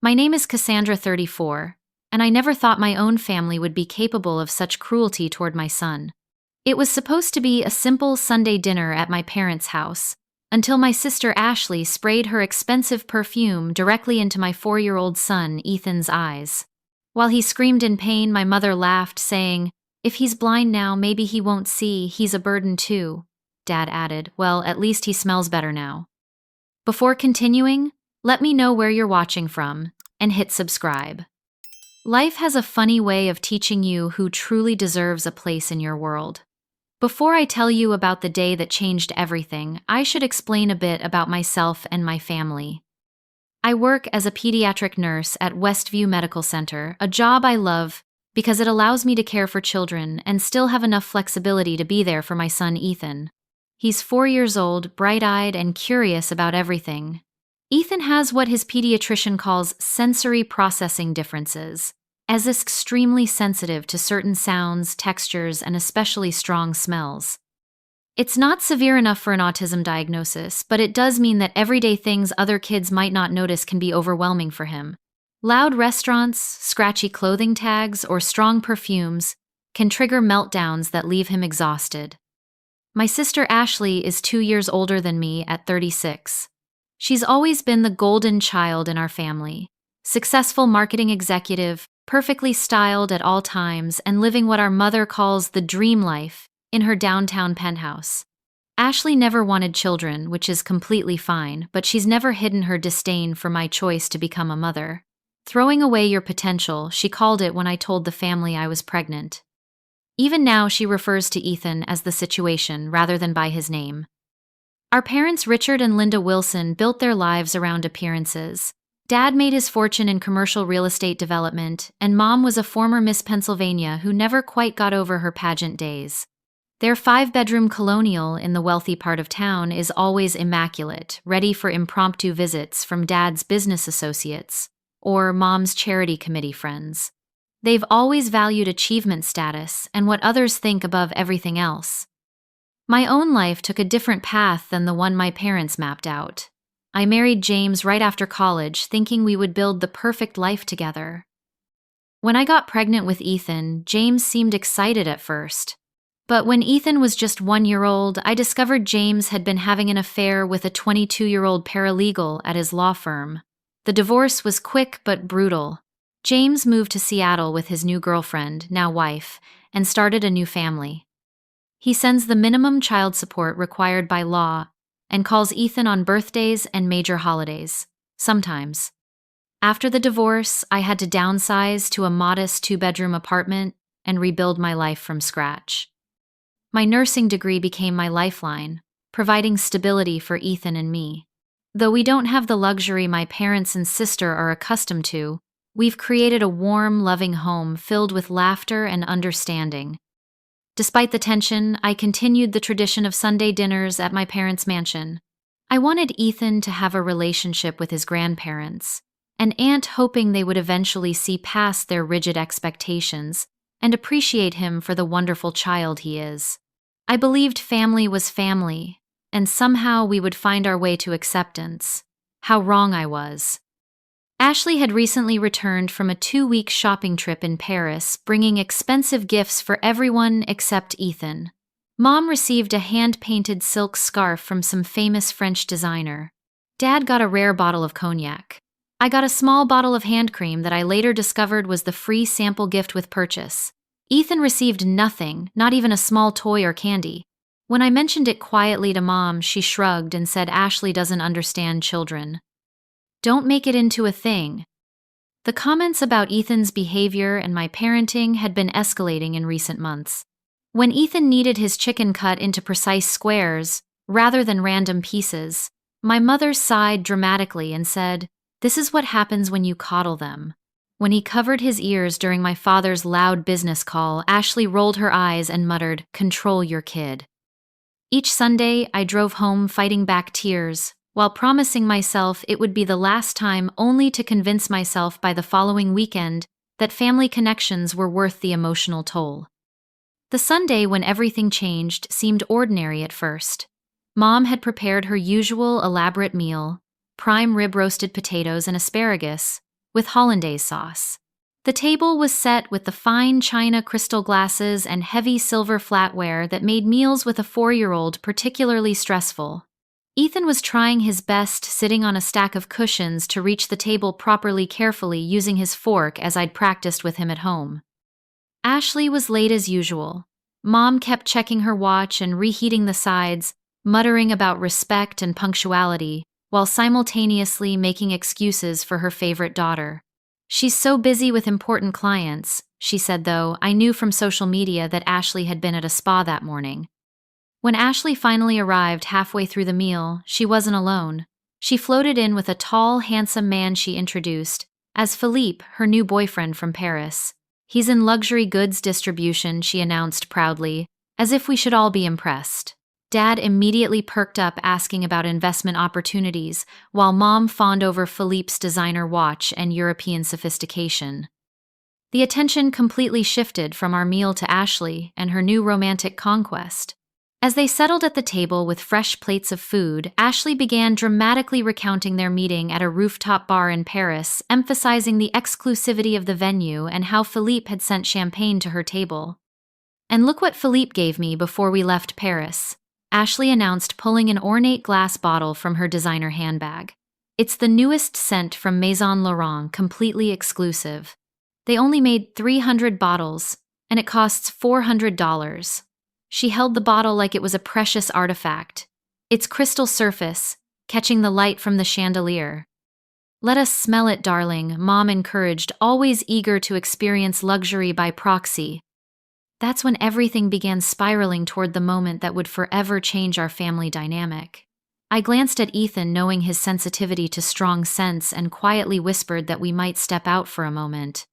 My name is Cassandra 34, and I never thought my own family would be capable of such cruelty toward my son. It was supposed to be a simple Sunday dinner at my parents' house, until my sister Ashley sprayed her expensive perfume directly into my 4-year-old son Ethan's eyes. While he screamed in pain, my mother laughed, saying, "If he's blind now, maybe he won't see, he's a burden too." Dad added, "Well, at least he smells better now." Before continuing, let me know where you're watching from, and hit subscribe. Life has a funny way of teaching you who truly deserves a place in your world. Before I tell you about the day that changed everything, I should explain a bit about myself and my family. I work as a pediatric nurse at Westview Medical Center, a job I love because it allows me to care for children and still have enough flexibility to be there for my son Ethan. He's 4 years old, bright-eyed, and curious about everything. Ethan has what his pediatrician calls sensory processing differences, as is extremely sensitive to certain sounds, textures, and especially strong smells. It's not severe enough for an autism diagnosis, but it does mean that everyday things other kids might not notice can be overwhelming for him. Loud restaurants, scratchy clothing tags, or strong perfumes can trigger meltdowns that leave him exhausted. My sister Ashley is 2 years older than me at 36. She's always been the golden child in our family. Successful marketing executive, perfectly styled at all times, and living what our mother calls the dream life in her downtown penthouse. Ashley never wanted children, which is completely fine, but she's never hidden her disdain for my choice to become a mother. Throwing away your potential, she called it when I told the family I was pregnant. Even now, she refers to Ethan as the situation rather than by his name. Our parents, Richard and Linda Wilson, built their lives around appearances. Dad made his fortune in commercial real estate development, and Mom was a former Miss Pennsylvania who never quite got over her pageant days. Their 5-bedroom colonial in the wealthy part of town is always immaculate, ready for impromptu visits from Dad's business associates or Mom's charity committee friends. They've always valued achievement status and what others think above everything else. My own life took a different path than the one my parents mapped out. I married James right after college, thinking we would build the perfect life together. When I got pregnant with Ethan, James seemed excited at first. But when Ethan was just 1 year old, I discovered James had been having an affair with a 22-year-old paralegal at his law firm. The divorce was quick but brutal. James moved to Seattle with his new girlfriend, now wife, and started a new family. He sends the minimum child support required by law and calls Ethan on birthdays and major holidays, sometimes. After the divorce, I had to downsize to a modest 2-bedroom apartment and rebuild my life from scratch. My nursing degree became my lifeline, providing stability for Ethan and me. Though we don't have the luxury my parents and sister are accustomed to, we've created a warm, loving home filled with laughter and understanding. Despite the tension, I continued the tradition of Sunday dinners at my parents' mansion. I wanted Ethan to have a relationship with his grandparents, an aunt hoping they would eventually see past their rigid expectations and appreciate him for the wonderful child he is. I believed family was family, and somehow we would find our way to acceptance. How wrong I was. Ashley had recently returned from a 2-week shopping trip in Paris, bringing expensive gifts for everyone except Ethan. Mom received a hand-painted silk scarf from some famous French designer. Dad got a rare bottle of cognac. I got a small bottle of hand cream that I later discovered was the free sample gift with purchase. Ethan received nothing, not even a small toy or candy. When I mentioned it quietly to Mom, she shrugged and said Ashley doesn't understand children. Don't make it into a thing. The comments about Ethan's behavior and my parenting had been escalating in recent months. When Ethan needed his chicken cut into precise squares, rather than random pieces, my mother sighed dramatically and said, "This is what happens when you coddle them." When he covered his ears during my father's loud business call, Ashley rolled her eyes and muttered, "Control your kid." Each Sunday, I drove home fighting back tears, while promising myself it would be the last time, only to convince myself by the following weekend that family connections were worth the emotional toll. The Sunday when everything changed seemed ordinary at first. Mom had prepared her usual elaborate meal, prime rib roasted potatoes and asparagus, with hollandaise sauce. The table was set with the fine china crystal glasses and heavy silver flatware that made meals with a 4-year-old particularly stressful. Ethan was trying his best sitting on a stack of cushions to reach the table properly carefully using his fork as I'd practiced with him at home. Ashley was late as usual. Mom kept checking her watch and reheating the sides, muttering about respect and punctuality, while simultaneously making excuses for her favorite daughter. "She's so busy with important clients," she said, though I knew from social media that Ashley had been at a spa that morning. When Ashley finally arrived halfway through the meal, she wasn't alone. She floated in with a tall, handsome man she introduced as Philippe, her new boyfriend from Paris. "He's in luxury goods distribution," she announced proudly, as if we should all be impressed. Dad immediately perked up asking about investment opportunities, while Mom fawned over Philippe's designer watch and European sophistication. The attention completely shifted from our meal to Ashley and her new romantic conquest. As they settled at the table with fresh plates of food, Ashley began dramatically recounting their meeting at a rooftop bar in Paris, emphasizing the exclusivity of the venue and how Philippe had sent champagne to her table. "And look what Philippe gave me before we left Paris," Ashley announced, pulling an ornate glass bottle from her designer handbag. "It's the newest scent from Maison Laurent, completely exclusive. They only made 300 bottles, and it costs $400. She held the bottle like it was a precious artifact, its crystal surface catching the light from the chandelier. "Let us smell it, darling," Mom encouraged, always eager to experience luxury by proxy. That's when everything began spiraling toward the moment that would forever change our family dynamic. I glanced at Ethan, knowing his sensitivity to strong scents, and quietly whispered that we might step out for a moment.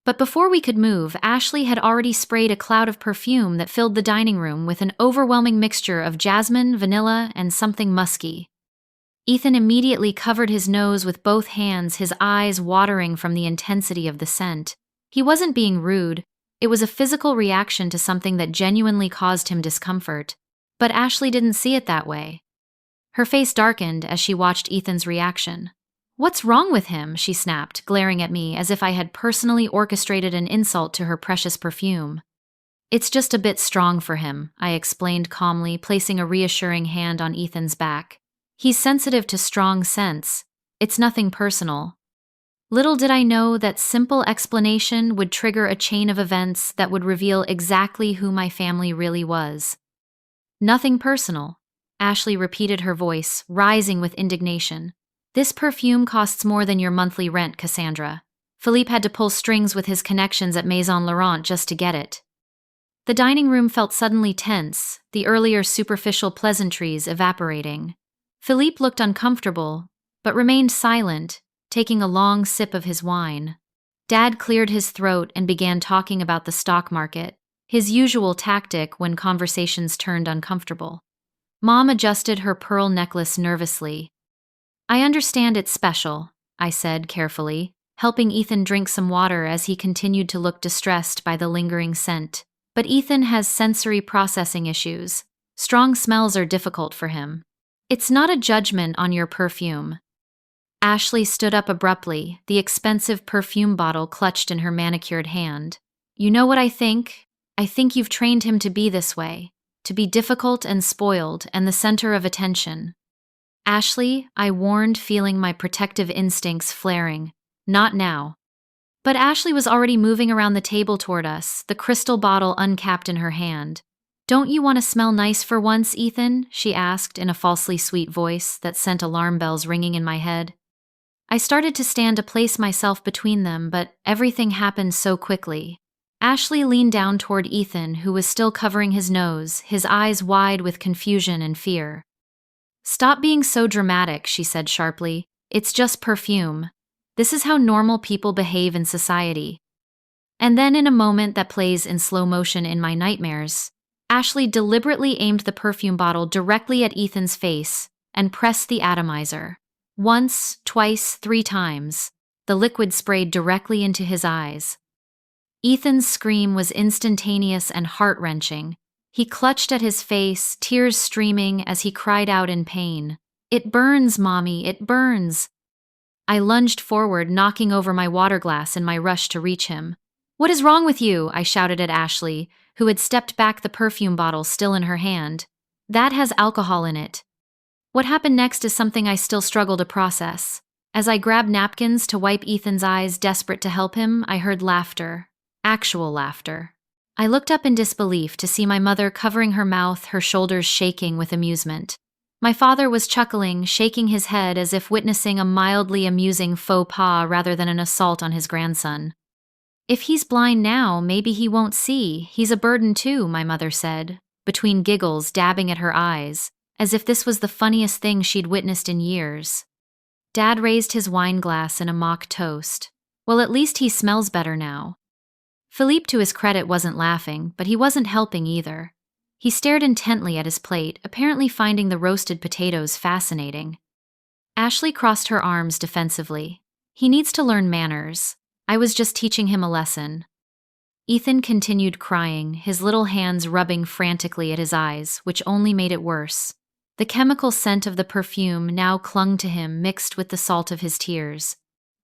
But before we could move, Ashley had already sprayed a cloud of perfume that filled the dining room with an overwhelming mixture of jasmine, vanilla, and something musky. Ethan immediately covered his nose with both hands, his eyes watering from the intensity of the scent. He wasn't being rude. It was a physical reaction to something that genuinely caused him discomfort. But Ashley didn't see it that way. Her face darkened as she watched Ethan's reaction. "What's wrong with him?" she snapped, glaring at me as if I had personally orchestrated an insult to her precious perfume. "It's just a bit strong for him," I explained calmly, placing a reassuring hand on Ethan's back. "He's sensitive to strong scents. It's nothing personal." Little did I know that simple explanation would trigger a chain of events that would reveal exactly who my family really was. "Nothing personal," Ashley repeated, her voice rising with indignation. "This perfume costs more than your monthly rent, Cassandra. Philippe had to pull strings with his connections at Maison Laurent just to get it." The dining room felt suddenly tense, the earlier superficial pleasantries evaporating. Philippe looked uncomfortable, but remained silent, taking a long sip of his wine. Dad cleared his throat and began talking about the stock market, his usual tactic when conversations turned uncomfortable. Mom adjusted her pearl necklace nervously. "I understand it's special," I said carefully, helping Ethan drink some water as he continued to look distressed by the lingering scent. "But Ethan has sensory processing issues. Strong smells are difficult for him. It's not a judgment on your perfume." Ashley stood up abruptly, the expensive perfume bottle clutched in her manicured hand. "You know what I think? I think you've trained him to be this way, to be difficult and spoiled and the center of attention." "Ashley," I warned, feeling my protective instincts flaring. "Not now." But Ashley was already moving around the table toward us, the crystal bottle uncapped in her hand. "Don't you want to smell nice for once, Ethan?" she asked in a falsely sweet voice that sent alarm bells ringing in my head. I started to stand to place myself between them, but everything happened so quickly. Ashley leaned down toward Ethan, who was still covering his nose, his eyes wide with confusion and fear. "Stop being so dramatic," she said sharply. "It's just perfume. This is how normal people behave in society." And then, in a moment that plays in slow motion in my nightmares, Ashley deliberately aimed the perfume bottle directly at Ethan's face and pressed the atomizer. Once, twice, 3 times. The liquid sprayed directly into his eyes. Ethan's scream was instantaneous and heart-wrenching. He clutched at his face, tears streaming as he cried out in pain. "It burns, Mommy, it burns." I lunged forward, knocking over my water glass in my rush to reach him. "What is wrong with you?" I shouted at Ashley, who had stepped back, the perfume bottle still in her hand. "That has alcohol in it." What happened next is something I still struggle to process. As I grabbed napkins to wipe Ethan's eyes, desperate to help him, I heard laughter. Actual laughter. I looked up in disbelief to see my mother covering her mouth, her shoulders shaking with amusement. My father was chuckling, shaking his head as if witnessing a mildly amusing faux pas rather than an assault on his grandson. "If he's blind now, maybe he won't see. He's a burden too," my mother said, between giggles dabbing at her eyes, as if this was the funniest thing she'd witnessed in years. Dad raised his wine glass in a mock toast. "Well, at least he smells better now." Philippe, to his credit, wasn't laughing, but he wasn't helping either. He stared intently at his plate, apparently finding the roasted potatoes fascinating. Ashley crossed her arms defensively. "He needs to learn manners. I was just teaching him a lesson." Ethan continued crying, his little hands rubbing frantically at his eyes, which only made it worse. The chemical scent of the perfume now clung to him, mixed with the salt of his tears.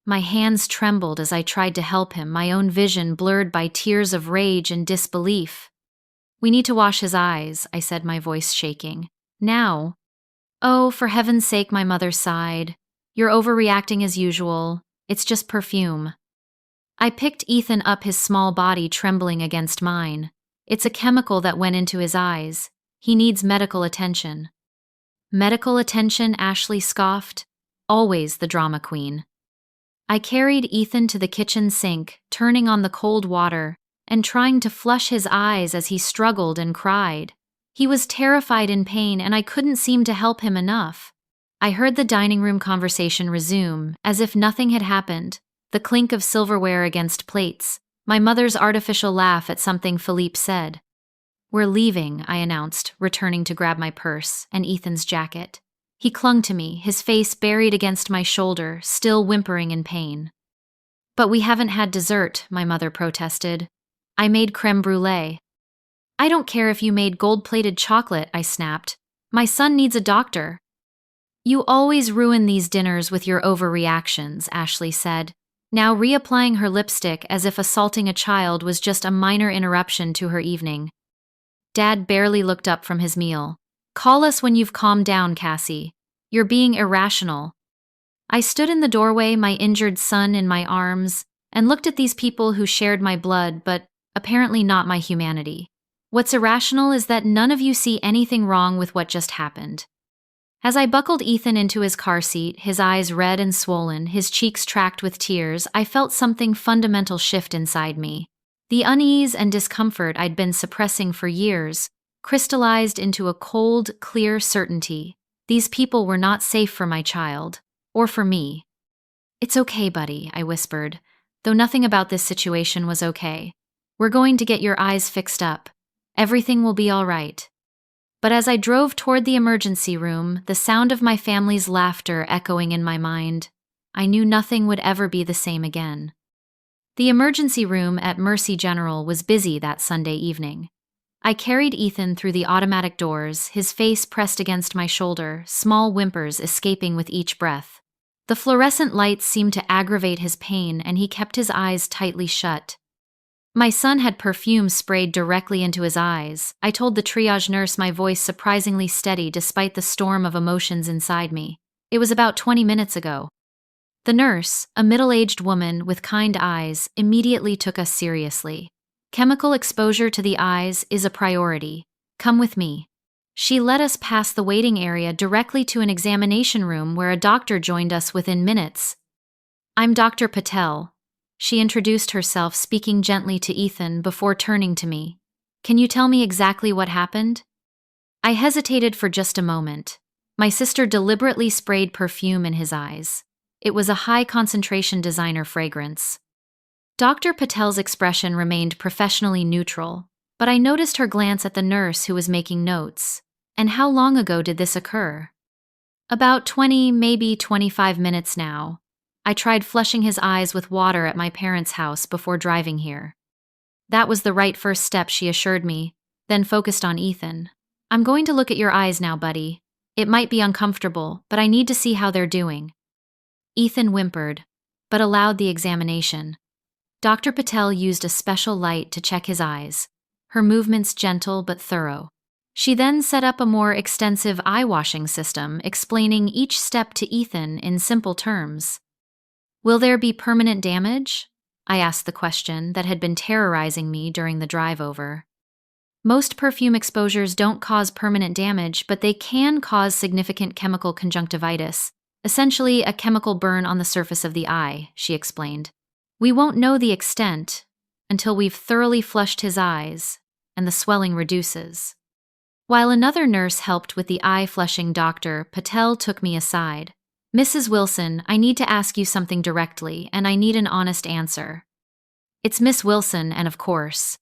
My hands trembled as I tried to help him, my own vision blurred by tears of rage and disbelief. "We need to wash his eyes," I said, my voice shaking. "Now." "Oh, for heaven's sake," my mother sighed. "You're overreacting as usual. It's just perfume." I picked Ethan up, his small body trembling against mine. "It's a chemical that went into his eyes. He needs medical attention." "Medical attention?" Ashley scoffed. Always the drama queen. I carried Ethan to the kitchen sink, turning on the cold water and trying to flush his eyes as he struggled and cried. He was terrified in pain, and I couldn't seem to help him enough. I heard the dining room conversation resume, as if nothing had happened, the clink of silverware against plates, my mother's artificial laugh at something Philippe said. "We're leaving," I announced, returning to grab my purse and Ethan's jacket. He clung to me, his face buried against my shoulder, still whimpering in pain. "But we haven't had dessert," my mother protested. "I made crème brûlée." "I don't care if you made gold-plated chocolate," I snapped. "My son needs a doctor." "You always ruin these dinners with your overreactions," Ashley said, now reapplying her lipstick as if assaulting a child was just a minor interruption to her evening. Dad barely looked up from his meal. "Call us when you've calmed down, Cassie. You're being irrational." I stood in the doorway, my injured son in my arms, and looked at these people who shared my blood but apparently not my humanity. "What's irrational is that none of you see anything wrong with what just happened." As I buckled Ethan into his car seat, his eyes red and swollen, his cheeks tracked with tears, I felt something fundamental shift inside me. The unease and discomfort I'd been suppressing for years crystallized into a cold, clear certainty. These people were not safe for my child, or for me. "It's okay, buddy," I whispered, though nothing about this situation was okay. "We're going to get your eyes fixed up. Everything will be all right." But as I drove toward the emergency room, the sound of my family's laughter echoing in my mind, I knew nothing would ever be the same again. The emergency room at Mercy General was busy that Sunday evening. I carried Ethan through the automatic doors, his face pressed against my shoulder, small whimpers escaping with each breath. The fluorescent lights seemed to aggravate his pain, and he kept his eyes tightly shut. My son had perfume sprayed directly into his eyes. I told the triage nurse, my voice surprisingly steady despite the storm of emotions inside me. "It was about 20 minutes ago." The nurse, a middle-aged woman with kind eyes, immediately took us seriously. "Chemical exposure to the eyes is a priority. Come with me." She led us past the waiting area directly to an examination room where a doctor joined us within minutes. "I'm Dr. Patel." She introduced herself, speaking gently to Ethan before turning to me. "Can you tell me exactly what happened?" I hesitated for just a moment. My sister deliberately sprayed perfume in his eyes. It was a high-concentration designer fragrance. Dr. Patel's expression remained professionally neutral, but I noticed her glance at the nurse who was making notes. "And how long ago did this occur?" "About 20, maybe 25 minutes now. I tried flushing his eyes with water at my parents' house before driving here." That was the right first step, she assured me, then focused on Ethan. "I'm going to look at your eyes now, buddy. It might be uncomfortable, but I need to see how they're doing." Ethan whimpered, but allowed the examination. Dr. Patel used a special light to check his eyes, her movements gentle but thorough. She then set up a more extensive eye-washing system, explaining each step to Ethan in simple terms. "Will there be permanent damage?" I asked the question that had been terrorizing me during the drive over. Most perfume exposures don't cause permanent damage, but they can cause significant chemical conjunctivitis, essentially a chemical burn on the surface of the eye, she explained. "We won't know the extent until we've thoroughly flushed his eyes and the swelling reduces." While another nurse helped with the eye flushing, Dr. Patel took me aside. "Mrs. Wilson, I need to ask you something directly, and I need an honest answer." "It's Miss Wilson, and of course."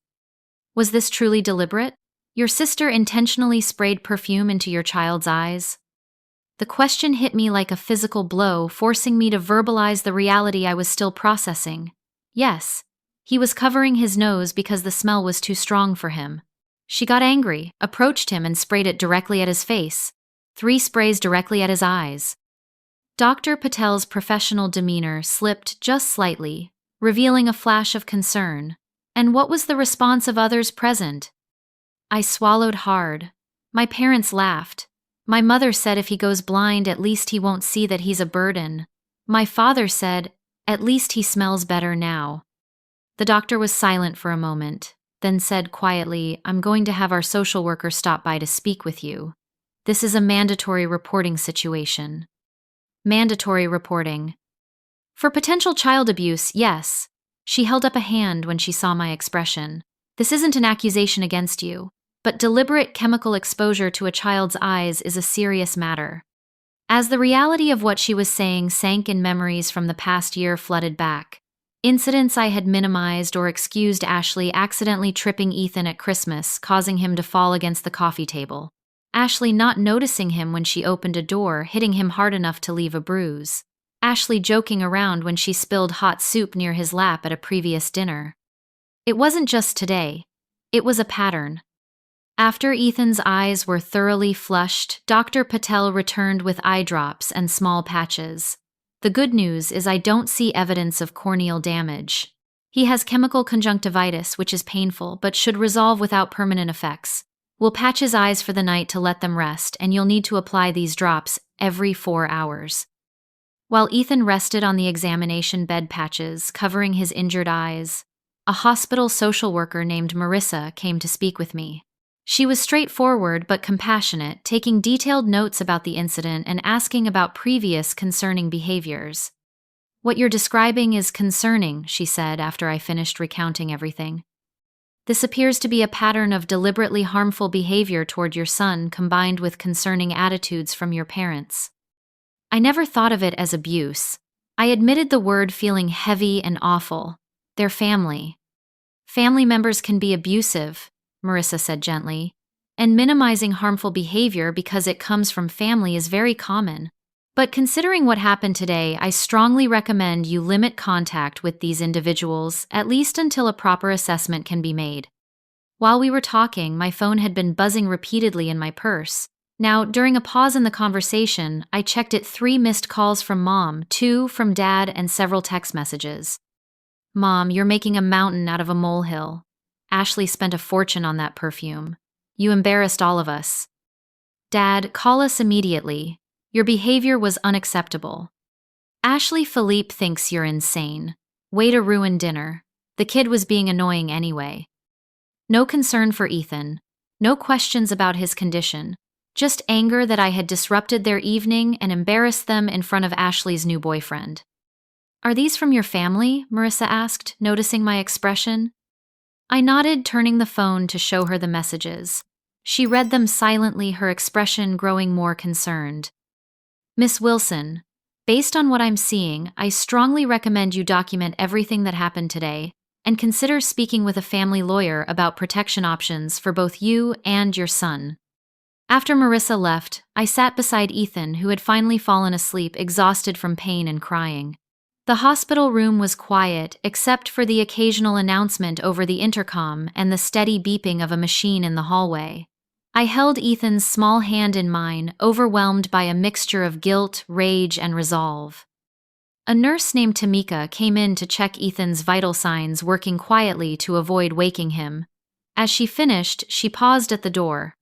"Was this truly deliberate? Your sister intentionally sprayed perfume into your child's eyes?" The question hit me like a physical blow, forcing me to verbalize the reality I was still processing. Yes, he was covering his nose because the smell was too strong for him. She got angry, approached him, and sprayed it directly at his face. 3 sprays directly at his eyes. Dr. Patel's professional demeanor slipped just slightly, revealing a flash of concern. And what was the response of others present? I swallowed hard. My parents laughed. My mother said if he goes blind, at least he won't see that he's a burden. My father said, at least he smells better now. The doctor was silent for a moment, then said quietly, "I'm going to have our social worker stop by to speak with you. This is a mandatory reporting situation." Mandatory reporting. For potential child abuse, yes. She held up a hand when she saw my expression. "This isn't an accusation against you, but deliberate chemical exposure to a child's eyes is a serious matter." As the reality of what she was saying sank in, memories from the past year flooded back. Incidents I had minimized or excused: Ashley accidentally tripping Ethan at Christmas, causing him to fall against the coffee table. Ashley not noticing him when she opened a door, hitting him hard enough to leave a bruise. Ashley joking around when she spilled hot soup near his lap at a previous dinner. It wasn't just today. It was a pattern. After Ethan's eyes were thoroughly flushed, Dr. Patel returned with eye drops and small patches. "The good news is I don't see evidence of corneal damage. He has chemical conjunctivitis, which is painful, but should resolve without permanent effects. We'll patch his eyes for the night to let them rest, and you'll need to apply these drops every 4 hours." While Ethan rested on the examination bed, patches covering his injured eyes, a hospital social worker named Marissa came to speak with me. She was straightforward but compassionate, taking detailed notes about the incident and asking about previous concerning behaviors. "What you're describing is concerning," she said after I finished recounting everything. "This appears to be a pattern of deliberately harmful behavior toward your son, combined with concerning attitudes from your parents." I never thought of it as abuse. I admitted the word, feeling heavy and awful. "Their family. Family members can be abusive," Marissa said gently, "and minimizing harmful behavior because it comes from family is very common. But considering what happened today, I strongly recommend you limit contact with these individuals, at least until a proper assessment can be made." While we were talking, my phone had been buzzing repeatedly in my purse. Now, during a pause in the conversation, I checked it: 3 missed calls from Mom, 2 from Dad, and several text messages. "Mom, you're making a mountain out of a molehill. Ashley spent a fortune on that perfume. You embarrassed all of us." "Dad, call us immediately. Your behavior was unacceptable." "Ashley, Philippe thinks you're insane. Way to ruin dinner. The kid was being annoying anyway." No concern for Ethan. No questions about his condition. Just anger that I had disrupted their evening and embarrassed them in front of Ashley's new boyfriend. "Are these from your family?" Marissa asked, noticing my expression. I nodded, turning the phone to show her the messages. She read them silently, her expression growing more concerned. "Miss Wilson, based on what I'm seeing, I strongly recommend you document everything that happened today and consider speaking with a family lawyer about protection options for both you and your son." After Marissa left, I sat beside Ethan, who had finally fallen asleep, exhausted from pain and crying. The hospital room was quiet, except for the occasional announcement over the intercom and the steady beeping of a machine in the hallway. I held Ethan's small hand in mine, overwhelmed by a mixture of guilt, rage, and resolve. A nurse named Tamika came in to check Ethan's vital signs, working quietly to avoid waking him. As she finished, she paused at the door.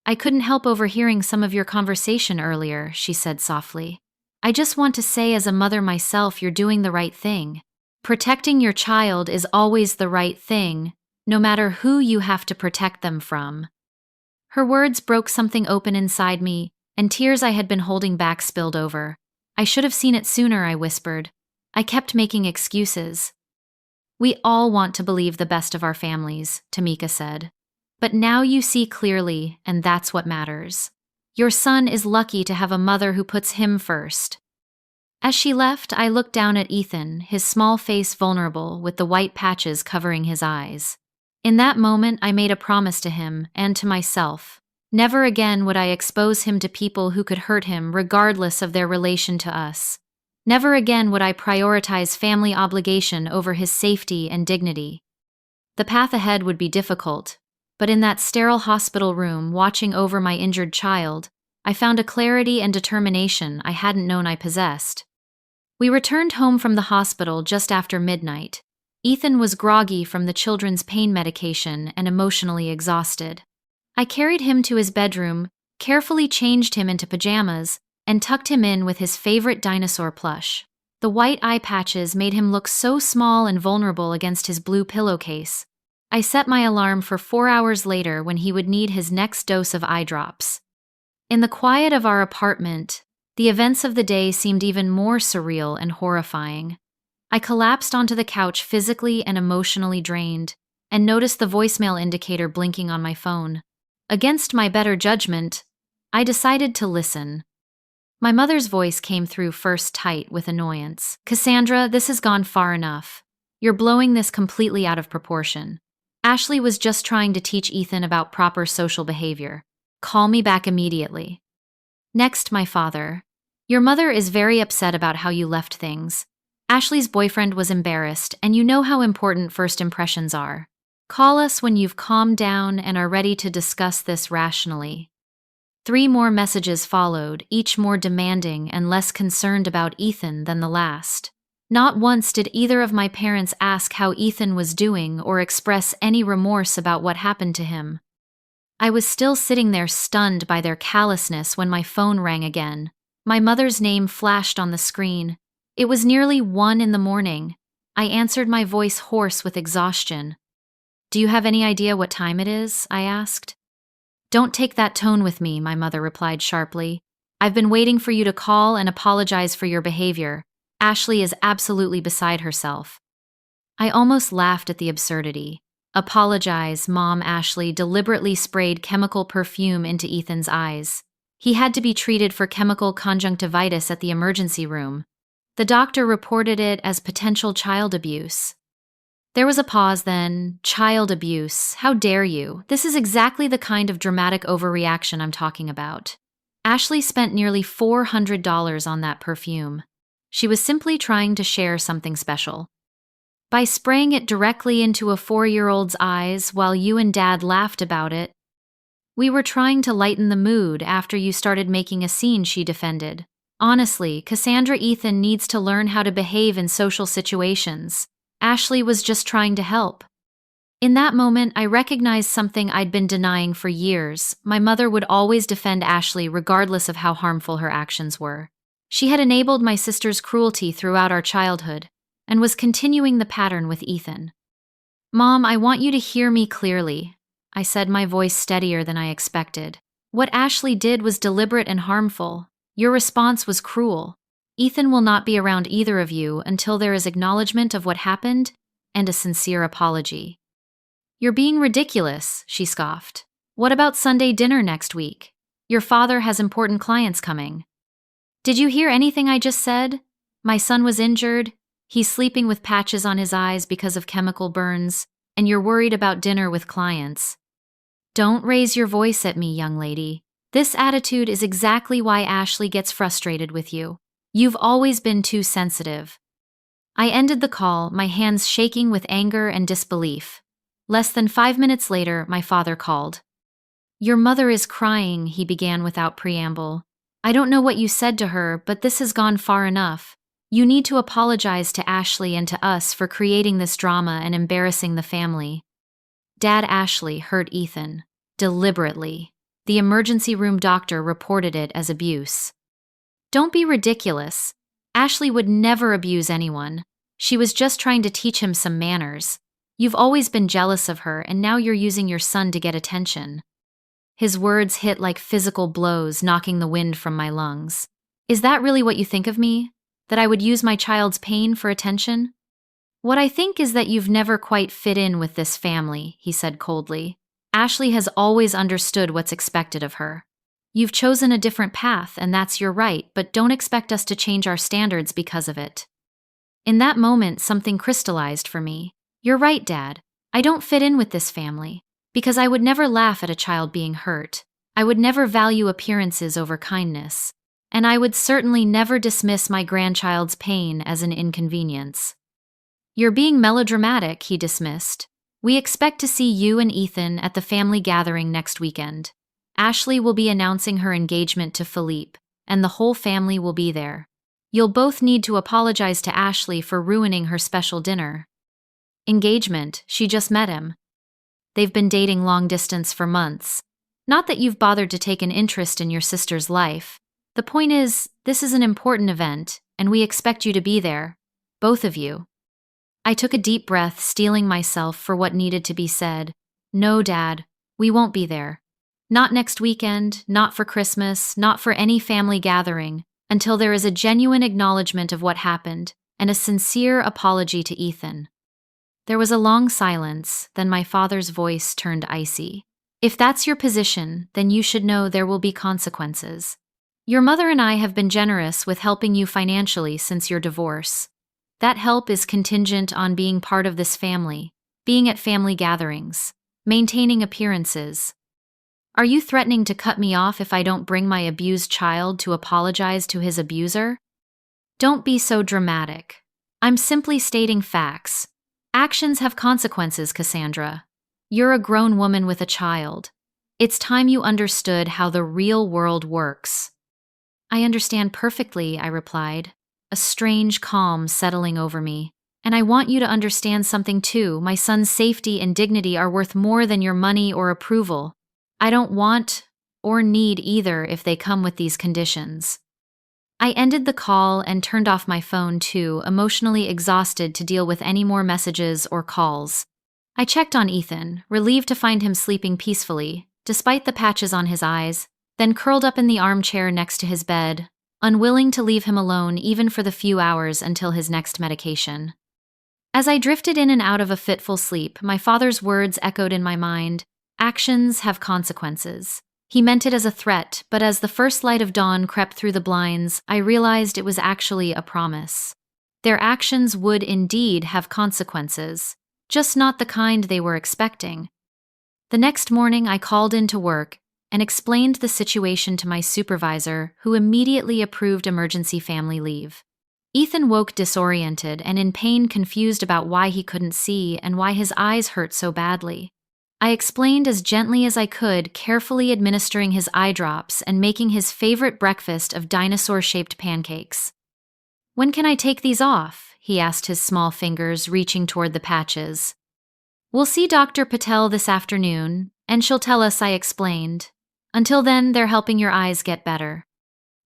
"I couldn't help overhearing some of your conversation earlier," she said softly. "I just want to say, as a mother myself, you're doing the right thing. Protecting your child is always the right thing, no matter who you have to protect them from." Her words broke something open inside me, and tears I had been holding back spilled over. "I should have seen it sooner," I whispered. I kept making excuses. "We all want to believe the best of our families," Tamika said. "But now you see clearly, and that's what matters. Your son is lucky to have a mother who puts him first." As she left, I looked down at Ethan, his small face vulnerable, with the white patches covering his eyes. In that moment, I made a promise to him, and to myself. Never again would I expose him to people who could hurt him, regardless of their relation to us. Never again would I prioritize family obligation over his safety and dignity. The path ahead would be difficult, but in that sterile hospital room, watching over my injured child, I found a clarity and determination I hadn't known I possessed. We returned home from the hospital just after midnight. Ethan was groggy from the children's pain medication and emotionally exhausted. I carried him to his bedroom, carefully changed him into pajamas, and tucked him in with his favorite dinosaur plush. The white eye patches made him look so small and vulnerable against his blue pillowcase. I set my alarm for 4 hours later when he would need his next dose of eye drops. In the quiet of our apartment, the events of the day seemed even more surreal and horrifying. I collapsed onto the couch physically and emotionally drained, and noticed the voicemail indicator blinking on my phone. Against my better judgment, I decided to listen. My mother's voice came through first tight with annoyance. "Cassandra, this has gone far enough. You're blowing this completely out of proportion. Ashley was just trying to teach Ethan about proper social behavior. Call me back immediately." Next, my father. "Your mother is very upset about how you left things. Ashley's boyfriend was embarrassed, and you know how important first impressions are. Call us when you've calmed down and are ready to discuss this rationally." 3 more messages followed, each more demanding and less concerned about Ethan than the last. Not once did either of my parents ask how Ethan was doing or express any remorse about what happened to him. I was still sitting there stunned by their callousness when my phone rang again. My mother's name flashed on the screen. It was nearly 1 in the morning. I answered, my voice hoarse with exhaustion. "Do you have any idea what time it is?" I asked. "Don't take that tone with me," my mother replied sharply. "I've been waiting for you to call and apologize for your behavior. Ashley is absolutely beside herself." I almost laughed at the absurdity. "Apologize, Mom." Ashley deliberately sprayed chemical perfume into Ethan's eyes. He had to be treated for chemical conjunctivitis at the emergency room. The doctor reported it as potential child abuse. There was a pause then. "Child abuse? How dare you? This is exactly the kind of dramatic overreaction I'm talking about. Ashley spent nearly $400 on that perfume. She was simply trying to share something special. By spraying it directly into a 4-year-old's eyes while you and Dad laughed about it, we were trying to lighten the mood after you started making a scene," she defended. "Honestly, Cassandra, Ethan needs to learn how to behave in social situations. Ashley was just trying to help." In that moment, I recognized something I'd been denying for years. My mother would always defend Ashley regardless of how harmful her actions were. She had enabled my sister's cruelty throughout our childhood, and was continuing the pattern with Ethan. "Mom, I want you to hear me clearly," I said, my voice steadier than I expected. "What Ashley did was deliberate and harmful. Your response was cruel. Ethan will not be around either of you until there is acknowledgement of what happened and a sincere apology." "You're being ridiculous," she scoffed. "What about Sunday dinner next week? Your father has important clients coming." "Did you hear anything I just said? My son was injured. He's sleeping with patches on his eyes because of chemical burns, and you're worried about dinner with clients. Don't raise your voice at me, young lady. This attitude is exactly why Ashley gets frustrated with you. You've always been too sensitive." I ended the call, my hands shaking with anger and disbelief. Less than 5 minutes later, my father called. "Your mother is crying," he began without preamble. "I don't know what you said to her, but this has gone far enough. You need to apologize to Ashley and to us for creating this drama and embarrassing the family. Dad Ashley hurt Ethan. Deliberately. The emergency room doctor reported it as abuse. Don't be ridiculous. Ashley would never abuse anyone. She was just trying to teach him some manners. You've always been jealous of her, and now you're using your son to get attention. His words hit like physical blows, knocking the wind from my lungs. Is that really what you think of me? That I would use my child's pain for attention? What I think is that you've never quite fit in with this family, he said coldly. Ashley has always understood what's expected of her. You've chosen a different path, and that's your right, but don't expect us to change our standards because of it. In that moment, something crystallized for me. You're right, Dad. I don't fit in with this family. Because I would never laugh at a child being hurt. I would never value appearances over kindness. And I would certainly never dismiss my grandchild's pain as an inconvenience. You're being melodramatic, he dismissed. We expect to see you and Ethan at the family gathering next weekend. Ashley will be announcing her engagement to Philippe, and the whole family will be there. You'll both need to apologize to Ashley for ruining her special dinner. Engagement, she just met him. They've been dating long distance for months. Not that you've bothered to take an interest in your sister's life. The point is, this is an important event, and we expect you to be there. Both of you. I took a deep breath, steeling myself for what needed to be said. No, Dad, we won't be there. Not next weekend, not for Christmas, not for any family gathering, until there is a genuine acknowledgement of what happened, and a sincere apology to Ethan. There was a long silence, then my father's voice turned icy. If that's your position, then you should know there will be consequences. Your mother and I have been generous with helping you financially since your divorce. That help is contingent on being part of this family, being at family gatherings, maintaining appearances. Are you threatening to cut me off if I don't bring my abused child to apologize to his abuser? Don't be so dramatic. I'm simply stating facts. Actions have consequences, Cassandra. You're a grown woman with a child. It's time you understood how the real world works. I understand perfectly, I replied, a strange calm settling over me. And I want you to understand something too. My son's safety and dignity are worth more than your money or approval. I don't want or need either if they come with these conditions. I ended the call and turned off my phone too, emotionally exhausted to deal with any more messages or calls. I checked on Ethan, relieved to find him sleeping peacefully, despite the patches on his eyes, then curled up in the armchair next to his bed, unwilling to leave him alone even for the few hours until his next medication. As I drifted in and out of a fitful sleep, my father's words echoed in my mind. Actions have consequences. He meant it as a threat, but as the first light of dawn crept through the blinds, I realized it was actually a promise. Their actions would indeed have consequences, just not the kind they were expecting. The next morning, I called into work and explained the situation to my supervisor, who immediately approved emergency family leave. Ethan woke disoriented and in pain, confused about why he couldn't see and why his eyes hurt so badly. I explained as gently as I could, carefully administering his eye drops and making his favorite breakfast of dinosaur-shaped pancakes. "When can I take these off?" he asked, his small fingers reaching toward the patches. "We'll see Dr. Patel this afternoon, and she'll tell us," I explained. "Until then, they're helping your eyes get better."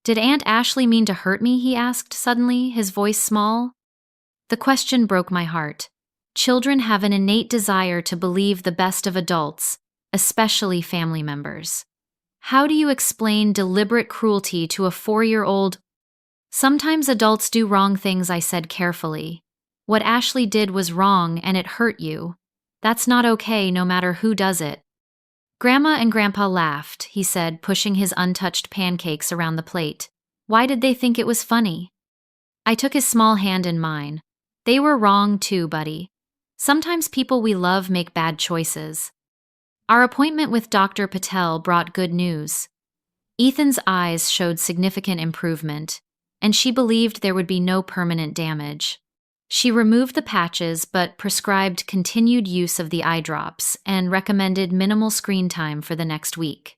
"Did Aunt Ashley mean to hurt me?" he asked suddenly, his voice small. The question broke my heart. Children have an innate desire to believe the best of adults, especially family members. How do you explain deliberate cruelty to a 4-year-old? "Sometimes adults do wrong things," I said carefully. "What Ashley did was wrong and it hurt you. That's not okay no matter who does it." "Grandma and Grandpa laughed," he said, pushing his untouched pancakes around the plate. "Why did they think it was funny?" I took his small hand in mine. "They were wrong too, buddy. Sometimes people we love make bad choices." Our appointment with Dr. Patel brought good news. Ethan's eyes showed significant improvement, and she believed there would be no permanent damage. She removed the patches but prescribed continued use of the eye drops and recommended minimal screen time for the next week.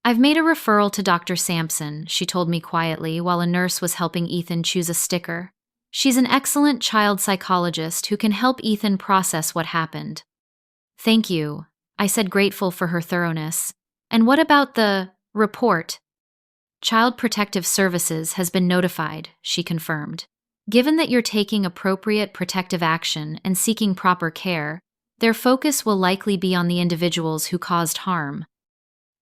"I've made a referral to Dr. Sampson," she told me quietly while a nurse was helping Ethan choose a sticker. She's an excellent child psychologist who can help Ethan process what happened. Thank you, I said, grateful for her thoroughness. And what about the report? Child Protective Services has been notified, she confirmed. Given that you're taking appropriate protective action and seeking proper care, their focus will likely be on the individuals who caused harm.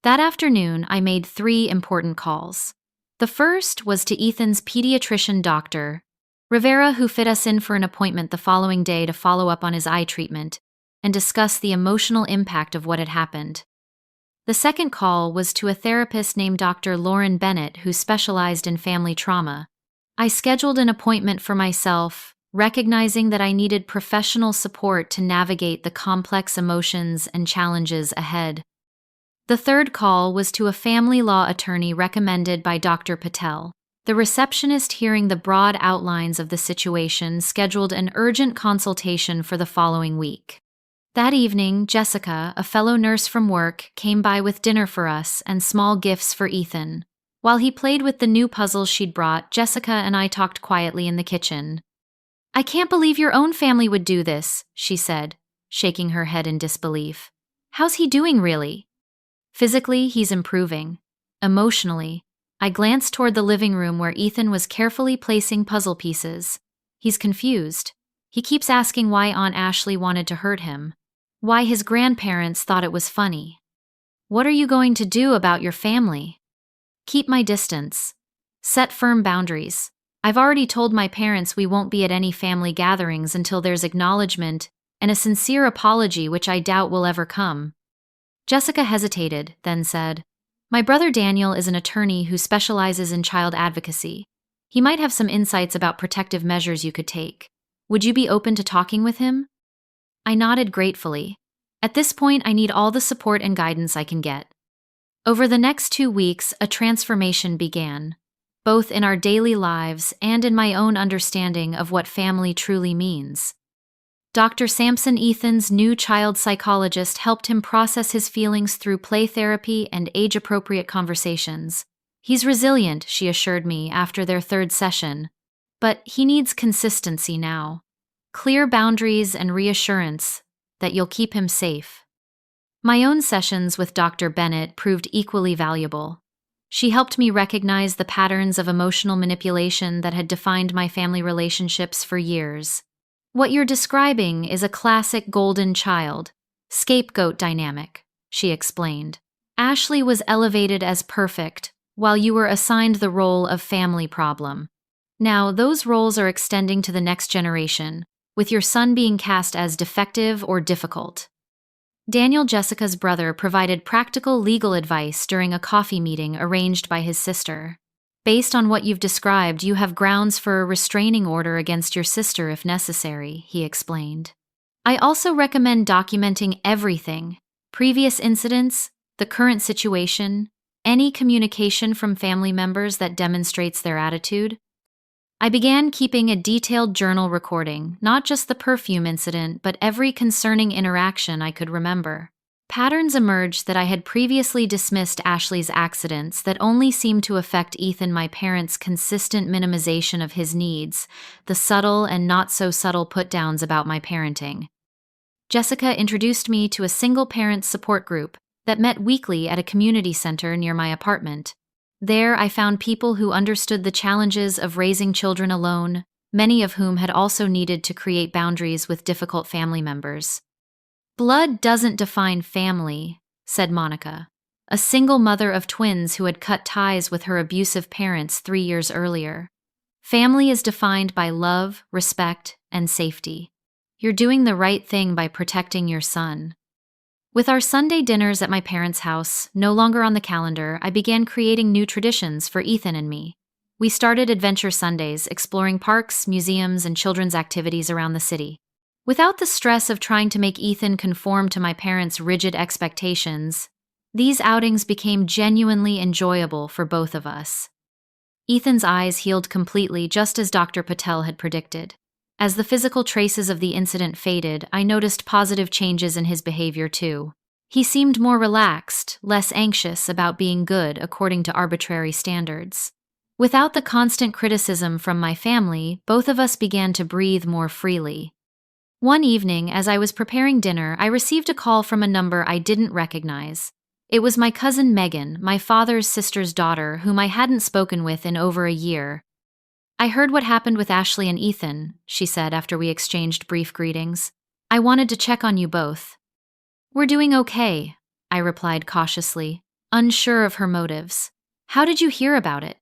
That afternoon, I made 3 important calls. The first was to Ethan's pediatrician doctor, Rivera, who fit us in for an appointment the following day to follow up on his eye treatment and discuss the emotional impact of what had happened. The second call was to a therapist named Dr. Lauren Bennett, who specialized in family trauma. I scheduled an appointment for myself, recognizing that I needed professional support to navigate the complex emotions and challenges ahead. The third call was to a family law attorney recommended by Dr. Patel. The receptionist, hearing the broad outlines of the situation, scheduled an urgent consultation for the following week. That evening, Jessica, a fellow nurse from work, came by with dinner for us and small gifts for Ethan. While he played with the new puzzles she'd brought, Jessica and I talked quietly in the kitchen. "I can't believe your own family would do this," she said, shaking her head in disbelief. "How's he doing, really?" "Physically, he's improving. Emotionally, I glanced toward the living room where Ethan was carefully placing puzzle pieces. He's confused. He keeps asking why Aunt Ashley wanted to hurt him. Why his grandparents thought it was funny. What are you going to do about your family?" "Keep my distance. Set firm boundaries. I've already told my parents we won't be at any family gatherings until there's acknowledgement and a sincere apology, which I doubt will ever come." Jessica hesitated, then said, "My brother Daniel is an attorney who specializes in child advocacy. He might have some insights about protective measures you could take. Would you be open to talking with him?" I nodded gratefully. At this point, I need all the support and guidance I can get. Over the next 2 weeks, a transformation began, both in our daily lives and in my own understanding of what family truly means. Dr. Sampson, Ethan's new child psychologist, helped him process his feelings through play therapy and age-appropriate conversations. "He's resilient," she assured me after their 3rd session, "but he needs consistency now. Clear boundaries and reassurance that you'll keep him safe." My own sessions with Dr. Bennett proved equally valuable. She helped me recognize the patterns of emotional manipulation that had defined my family relationships for years. "What you're describing is a classic golden child, scapegoat dynamic," she explained. "Ashley was elevated as perfect, while you were assigned the role of family problem. Now, those roles are extending to the next generation, with your son being cast as defective or difficult." Daniel, Jessica's brother, provided practical legal advice during a coffee meeting arranged by his sister. "Based on what you've described, you have grounds for a restraining order against your sister if necessary," he explained. "I also recommend documenting everything: previous incidents, the current situation, any communication from family members that demonstrates their attitude." I began keeping a detailed journal recording, not just the Perfume incident, but every concerning interaction I could remember. Patterns emerged that I had previously dismissed Ashley's accidents that only seemed to affect Ethan, my parents' consistent minimization of his needs, the subtle and not-so-subtle put-downs about my parenting. Jessica introduced me to a single-parent support group that met weekly at a community center near my apartment. There, I found people who understood the challenges of raising children alone, many of whom had also needed to create boundaries with difficult family members. "Blood doesn't define family," said Monica, a single mother of twins who had cut ties with her abusive parents 3 years earlier. "Family is defined by love, respect, and safety. You're doing the right thing by protecting your son." With our Sunday dinners at my parents' house no longer on the calendar, I began creating new traditions for Ethan and me. We started Adventure Sundays, exploring parks, museums, and children's activities around the city. Without the stress of trying to make Ethan conform to my parents' rigid expectations, these outings became genuinely enjoyable for both of us. Ethan's eyes healed completely, just as Dr. Patel had predicted. As the physical traces of the incident faded, I noticed positive changes in his behavior too. He seemed more relaxed, less anxious about being good according to arbitrary standards. Without the constant criticism from my family, both of us began to breathe more freely. One evening, as I was preparing dinner, I received a call from a number I didn't recognize. It was my cousin Megan, my father's sister's daughter, whom I hadn't spoken with in over a year. "I heard what happened with Ashley and Ethan," she said after we exchanged brief greetings. "I wanted to check on you both." "We're doing okay," I replied cautiously, unsure of her motives. "How did you hear about it?"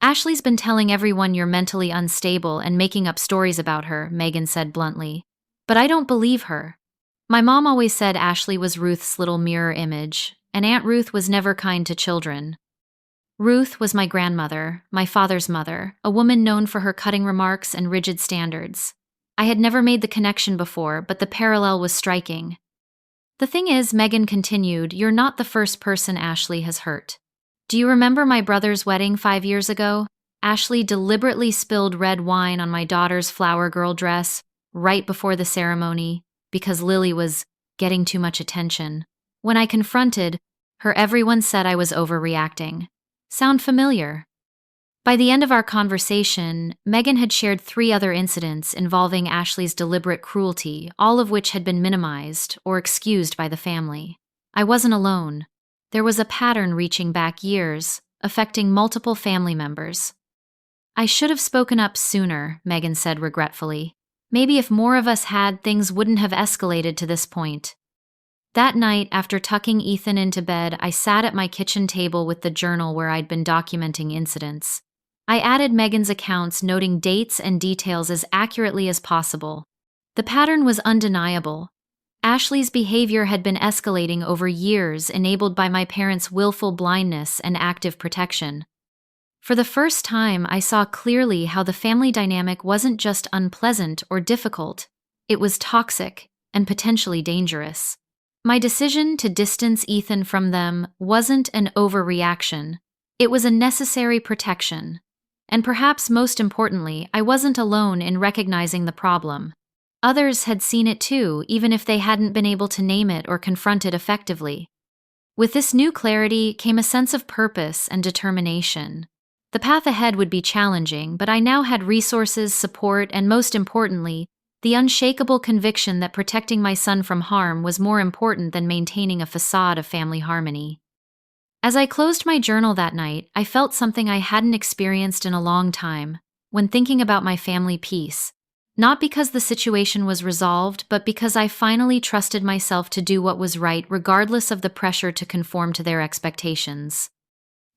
"Ashley's been telling everyone you're mentally unstable and making up stories about her," Megan said bluntly. "But I don't believe her. My mom always said Ashley was Ruth's little mirror image, and Aunt Ruth was never kind to children." Ruth was my grandmother, my father's mother, a woman known for her cutting remarks and rigid standards. I had never made the connection before, but the parallel was striking. "The thing is," Megan continued, "you're not the first person Ashley has hurt. Do you remember my brother's wedding 5 years ago? Ashley deliberately spilled red wine on my daughter's flower girl dress right before the ceremony because Lily was getting too much attention. When I confronted her, everyone said I was overreacting. Sound familiar?" By the end of our conversation, Megan had shared 3 other incidents involving Ashley's deliberate cruelty, all of which had been minimized or excused by the family. I wasn't alone. There was a pattern reaching back years, affecting multiple family members. "I should have spoken up sooner," Megan said regretfully. "Maybe if more of us had, things wouldn't have escalated to this point." That night, after tucking Ethan into bed, I sat at my kitchen table with the journal where I'd been documenting incidents. I added Megan's accounts, noting dates and details as accurately as possible. The pattern was undeniable. Ashley's behavior had been escalating over years, enabled by my parents' willful blindness and active protection. For the first time, I saw clearly how the family dynamic wasn't just unpleasant or difficult, it was toxic and potentially dangerous. My decision to distance Ethan from them wasn't an overreaction. It was a necessary protection. And perhaps most importantly, I wasn't alone in recognizing the problem. Others had seen it too, even if they hadn't been able to name it or confront it effectively. With this new clarity came a sense of purpose and determination. The path ahead would be challenging, but I now had resources, support, and most importantly, the unshakable conviction that protecting my son from harm was more important than maintaining a facade of family harmony. As I closed my journal that night, I felt something I hadn't experienced in a long time, when thinking about my family peace. Not because the situation was resolved, but because I finally trusted myself to do what was right regardless of the pressure to conform to their expectations.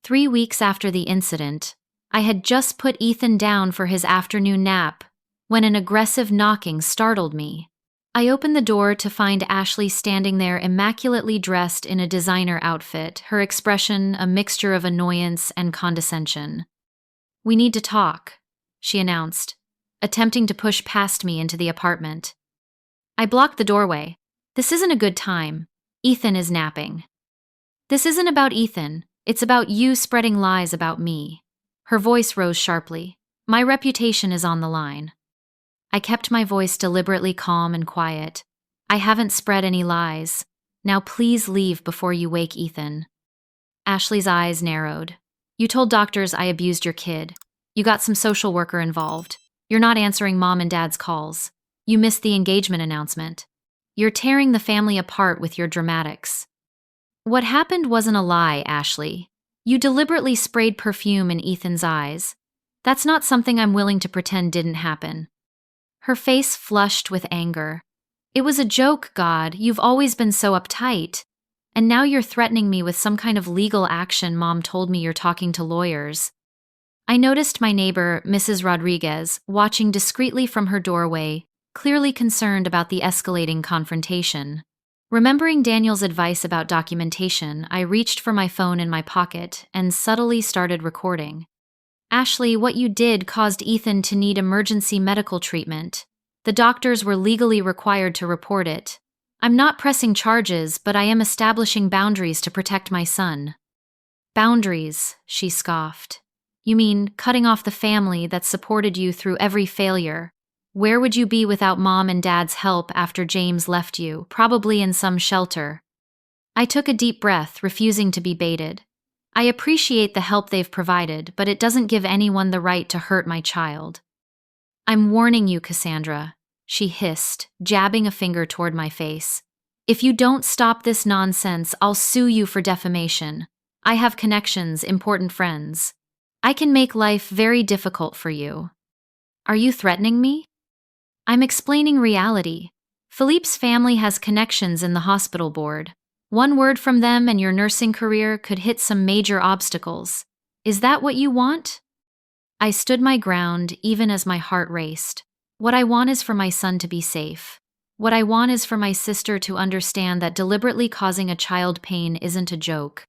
3 weeks after the incident, I had just put Ethan down for his afternoon nap when an aggressive knocking startled me. I opened the door to find Ashley standing there immaculately dressed in a designer outfit, her expression a mixture of annoyance and condescension. "We need to talk," she announced, attempting to push past me into the apartment. I blocked the doorway. "This isn't a good time. Ethan is napping." "This isn't about Ethan. It's about you spreading lies about me." Her voice rose sharply. "My reputation is on the line." I kept my voice deliberately calm and quiet. "I haven't spread any lies. Now please leave before you wake Ethan." Ashley's eyes narrowed. "You told doctors I abused your kid. You got some social worker involved. You're not answering mom and dad's calls. You missed the engagement announcement. You're tearing the family apart with your dramatics." "What happened wasn't a lie, Ashley. You deliberately sprayed perfume in Ethan's eyes. That's not something I'm willing to pretend didn't happen." Her face flushed with anger. "It was a joke, God. You've always been so uptight. And now you're threatening me with some kind of legal action. Mom told me you're talking to lawyers." I noticed my neighbor, Mrs. Rodriguez, watching discreetly from her doorway, clearly concerned about the escalating confrontation. Remembering Daniel's advice about documentation, I reached for my phone in my pocket and subtly started recording. "Ashley, what you did caused Ethan to need emergency medical treatment. The doctors were legally required to report it. I'm not pressing charges, but I am establishing boundaries to protect my son." "Boundaries," she scoffed. "You mean cutting off the family that supported you through every failure? Where would you be without mom and dad's help after James left you, probably in some shelter?" I took a deep breath, refusing to be baited. I appreciate the help they've provided, but it doesn't give anyone the right to hurt my child. I'm warning you, Cassandra, she hissed, jabbing a finger toward my face. If you don't stop this nonsense, I'll sue you for defamation. I have connections, important friends. I can make life very difficult for you. Are you threatening me? I'm explaining reality. Philippe's family has connections in the hospital board. One word from them and your nursing career could hit some major obstacles. Is that what you want? I stood my ground even as my heart raced. What I want is for my son to be safe. What I want is for my sister to understand that deliberately causing a child pain isn't a joke.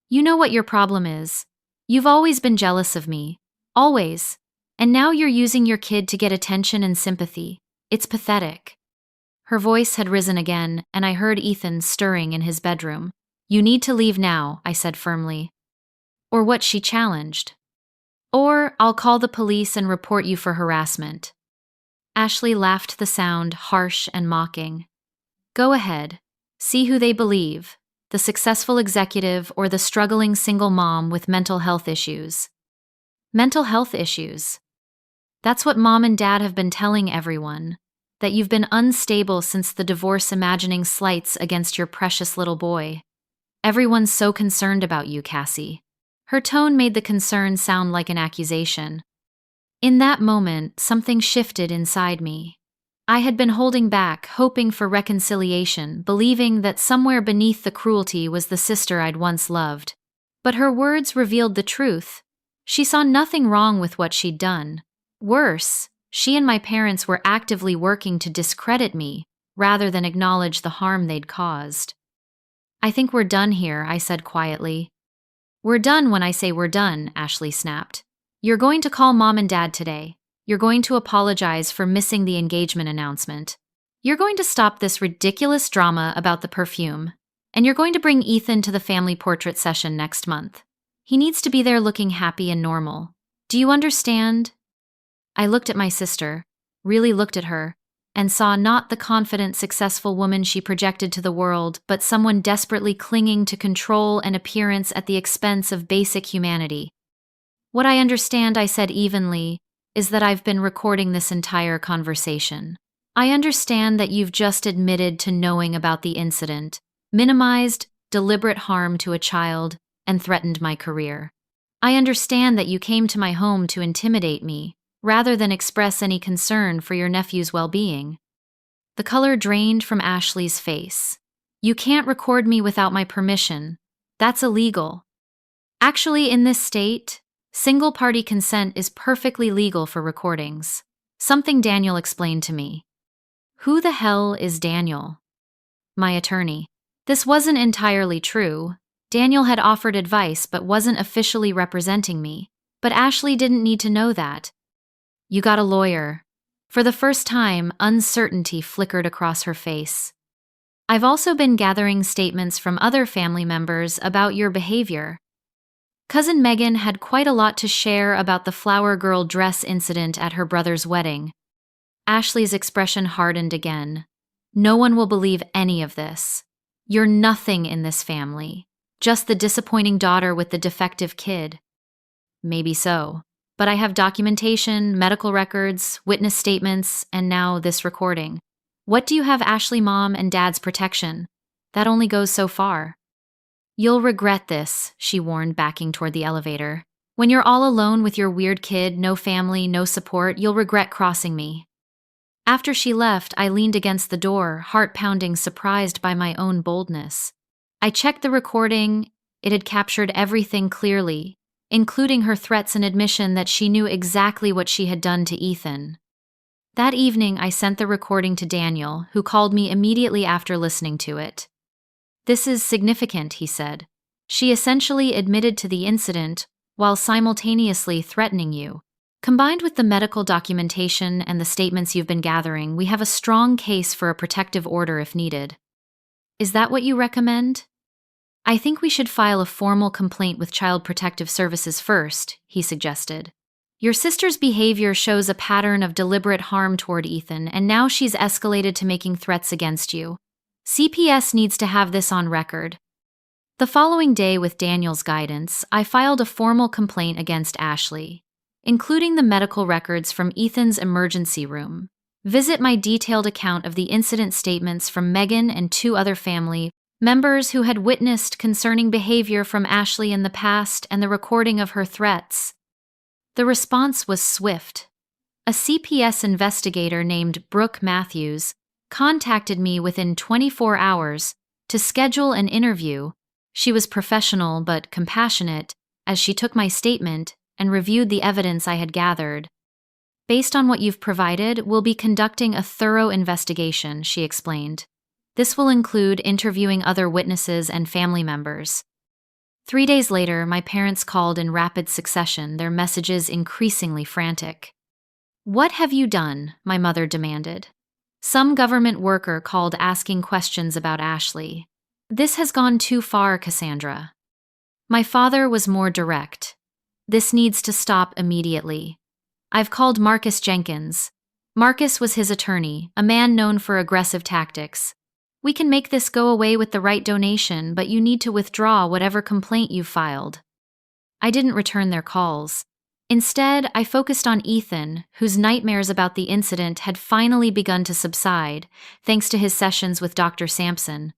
You know what your problem is. You've always been jealous of me. Always. And now you're using your kid to get attention and sympathy. It's pathetic. Her voice had risen again, and I heard Ethan stirring in his bedroom. You need to leave now, I said firmly. Or what, she challenged. Or I'll call the police and report you for harassment. Ashley laughed, the sound harsh and mocking. Go ahead. See who they believe, the successful executive or the struggling single mom with mental health issues. Mental health issues. That's what mom and dad have been telling everyone, that you've been unstable since the divorce, imagining slights against your precious little boy. Everyone's so concerned about you, Cassie. Her tone made the concern sound like an accusation. In that moment, something shifted inside me. I had been holding back, hoping for reconciliation, believing that somewhere beneath the cruelty was the sister I'd once loved. But her words revealed the truth. She saw nothing wrong with what she'd done. Worse, she and my parents were actively working to discredit me, rather than acknowledge the harm they'd caused. I think we're done here, I said quietly. We're done when I say we're done, Ashley snapped. You're going to call mom and dad today. You're going to apologize for missing the engagement announcement. You're going to stop this ridiculous drama about the perfume. And you're going to bring Ethan to the family portrait session next month. He needs to be there looking happy and normal. Do you understand? I looked at my sister, really looked at her, and saw not the confident, successful woman she projected to the world, but someone desperately clinging to control and appearance at the expense of basic humanity. What I understand, I said evenly, is that I've been recording this entire conversation. I understand that you've just admitted to knowing about the incident, minimized deliberate harm to a child, and threatened my career. I understand that you came to my home to intimidate me, rather than express any concern for your nephew's well-being. The color drained from Ashley's face. You can't record me without my permission. That's illegal. Actually, in this state, single-party consent is perfectly legal for recordings. Something Daniel explained to me. Who the hell is Daniel? My attorney. This wasn't entirely true. Daniel had offered advice but wasn't officially representing me. But Ashley didn't need to know that. You got a lawyer. For the first time, uncertainty flickered across her face. I've also been gathering statements from other family members about your behavior. Cousin Megan had quite a lot to share about the flower girl dress incident at her brother's wedding. Ashley's expression hardened again. No one will believe any of this. You're nothing in this family. Just the disappointing daughter with the defective kid. Maybe so. But I have documentation, medical records, witness statements, and now this recording. What do you have Ashley mom and dad's protection? That only goes so far. You'll regret this, she warned, backing toward the elevator. When you're all alone with your weird kid, no family, no support, you'll regret crossing me. After she left, I leaned against the door, heart pounding, surprised by my own boldness. I checked the recording. It had captured everything clearly, including her threats and admission that she knew exactly what she had done to Ethan. That evening, I sent the recording to Daniel, who called me immediately after listening to it. This is significant, he said. She essentially admitted to the incident while simultaneously threatening you. Combined with the medical documentation and the statements you've been gathering, we have a strong case for a protective order if needed. Is that what you recommend? I think we should file a formal complaint with Child Protective Services first, he suggested. Your sister's behavior shows a pattern of deliberate harm toward Ethan, and now she's escalated to making threats against you. CPS needs to have this on record. The following day, with Daniel's guidance, I filed a formal complaint against Ashley, including the medical records from Ethan's emergency room. Visit my detailed account of the incident statements from Megan and 2 other family members who had witnessed concerning behavior from Ashley in the past and the recording of her threats. The response was swift. A CPS investigator named Brooke Matthews contacted me within 24 hours to schedule an interview. She was professional but compassionate as she took my statement and reviewed the evidence I had gathered. Based on what you've provided, we'll be conducting a thorough investigation, she explained. This will include interviewing other witnesses and family members. 3 days later, my parents called in rapid succession, their messages increasingly frantic. "What have you done?" my mother demanded. Some government worker called asking questions about Ashley. "This has gone too far, Cassandra." My father was more direct. "This needs to stop immediately. I've called Marcus Jenkins." Marcus was his attorney, a man known for aggressive tactics. "We can make this go away with the right donation, but you need to withdraw whatever complaint you've filed." I didn't return their calls. Instead, I focused on Ethan, whose nightmares about the incident had finally begun to subside, thanks to his sessions with Dr. Sampson.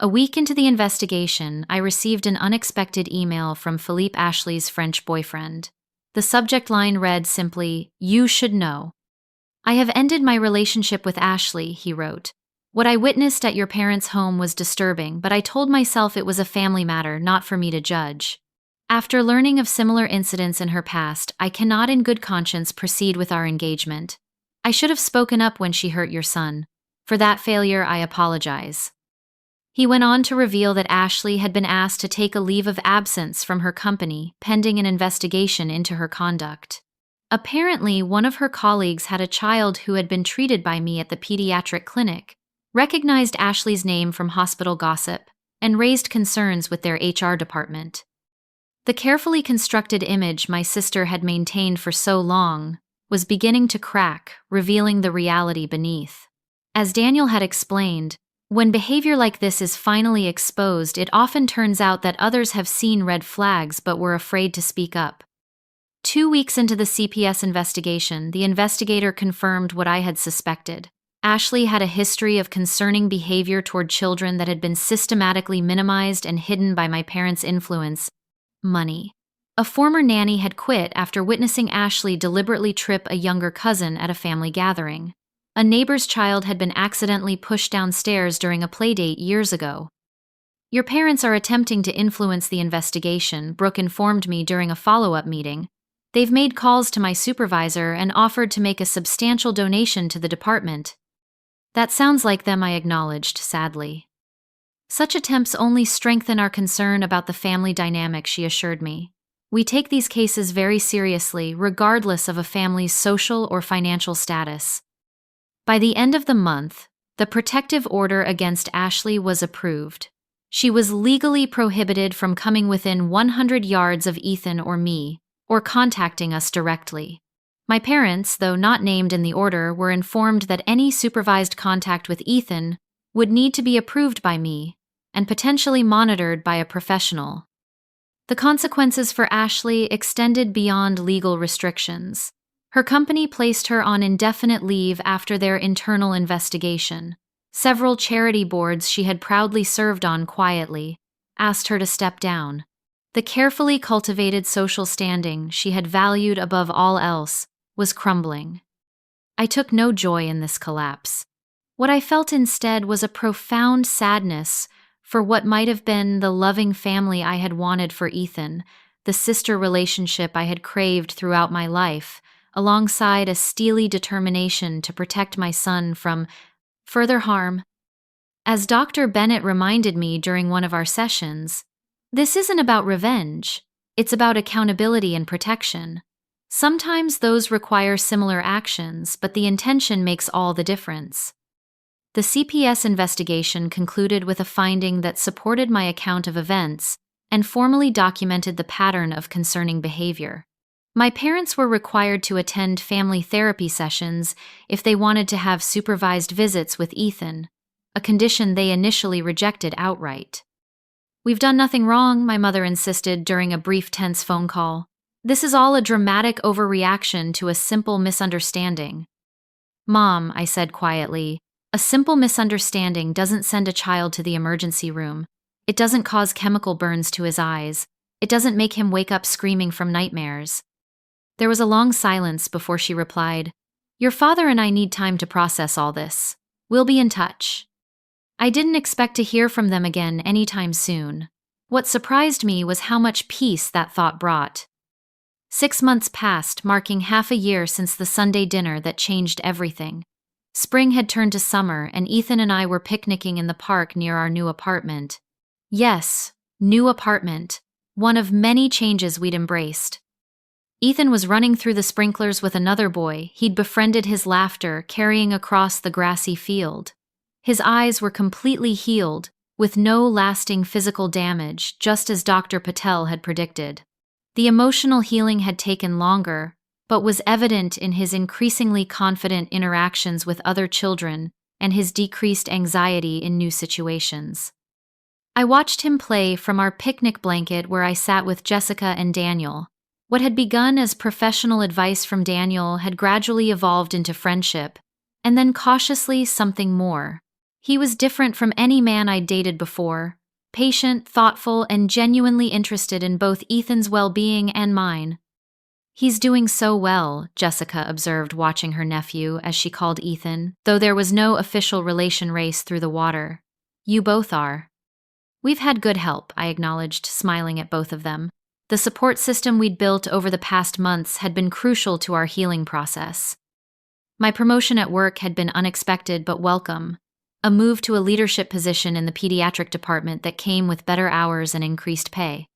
A week into the investigation, I received an unexpected email from Philippe Ashley's French boyfriend. The subject line read simply, "You should know." "I have ended my relationship with Ashley," he wrote. "What I witnessed at your parents' home was disturbing, but I told myself it was a family matter, not for me to judge. After learning of similar incidents in her past, I cannot in good conscience proceed with our engagement. I should have spoken up when she hurt your son. For that failure, I apologize." He went on to reveal that Ashley had been asked to take a leave of absence from her company, pending an investigation into her conduct. Apparently, one of her colleagues had a child who had been treated by me at the pediatric clinic, recognized Ashley's name from hospital gossip, and raised concerns with their HR department. The carefully constructed image my sister had maintained for so long was beginning to crack, revealing the reality beneath. As Daniel had explained, when behavior like this is finally exposed, it often turns out that others have seen red flags but were afraid to speak up. 2 weeks into the CPS investigation, the investigator confirmed what I had suspected. Ashley had a history of concerning behavior toward children that had been systematically minimized and hidden by my parents' influence. Money. A former nanny had quit after witnessing Ashley deliberately trip a younger cousin at a family gathering. A neighbor's child had been accidentally pushed downstairs during a playdate years ago. "Your parents are attempting to influence the investigation," Brooke informed me during a follow-up meeting. "They've made calls to my supervisor and offered to make a substantial donation to the department." "That sounds like them," I acknowledged, sadly. "Such attempts only strengthen our concern about the family dynamic," she assured me. "We take these cases very seriously, regardless of a family's social or financial status." By the end of the month, the protective order against Ashley was approved. She was legally prohibited from coming within 100 yards of Ethan or me, or contacting us directly. My parents, though not named in the order, were informed that any supervised contact with Ethan would need to be approved by me and potentially monitored by a professional. The consequences for Ashley extended beyond legal restrictions. Her company placed her on indefinite leave after their internal investigation. Several charity boards she had proudly served on quietly asked her to step down. The carefully cultivated social standing she had valued above all else was crumbling. I took no joy in this collapse. What I felt instead was a profound sadness for what might have been the loving family I had wanted for Ethan, the sister relationship I had craved throughout my life, alongside a steely determination to protect my son from further harm. As Dr. Bennett reminded me during one of our sessions, this isn't about revenge, it's about accountability and protection. Sometimes those require similar actions, but the intention makes all the difference. The CPS investigation concluded with a finding that supported my account of events and formally documented the pattern of concerning behavior. My parents were required to attend family therapy sessions if they wanted to have supervised visits with Ethan, a condition they initially rejected outright. "We've done nothing wrong," my mother insisted during a brief tense phone call. "This is all a dramatic overreaction to a simple misunderstanding." "Mom," I said quietly, "a simple misunderstanding doesn't send a child to the emergency room. It doesn't cause chemical burns to his eyes. It doesn't make him wake up screaming from nightmares." There was a long silence before she replied, "Your father and I need time to process all this. We'll be in touch." I didn't expect to hear from them again anytime soon. What surprised me was how much peace that thought brought. 6 months passed, marking half a year since the Sunday dinner that changed everything. Spring had turned to summer, and Ethan and I were picnicking in the park near our new apartment. Yes, new apartment, one of many changes we'd embraced. Ethan was running through the sprinklers with another boy he'd befriended, his laughter carrying across the grassy field. His eyes were completely healed, with no lasting physical damage, just as Dr. Patel had predicted. The emotional healing had taken longer, but was evident in his increasingly confident interactions with other children and his decreased anxiety in new situations. I watched him play from our picnic blanket where I sat with Jessica and Daniel. What had begun as professional advice from Daniel had gradually evolved into friendship, and then cautiously something more. He was different from any man I'd dated before, patient, thoughtful, and genuinely interested in both Ethan's well-being and mine. "He's doing so well," Jessica observed, watching her nephew as she called Ethan, though there was no official relation race through the water. "You both are." "We've had good help," I acknowledged, smiling at both of them. The support system we'd built over the past months had been crucial to our healing process. My promotion at work had been unexpected but welcome, a move to a leadership position in the pediatric department that came with better hours and increased pay.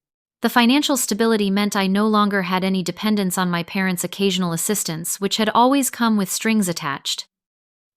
The financial stability meant I no longer had any dependence on my parents' occasional assistance, which had always come with strings attached.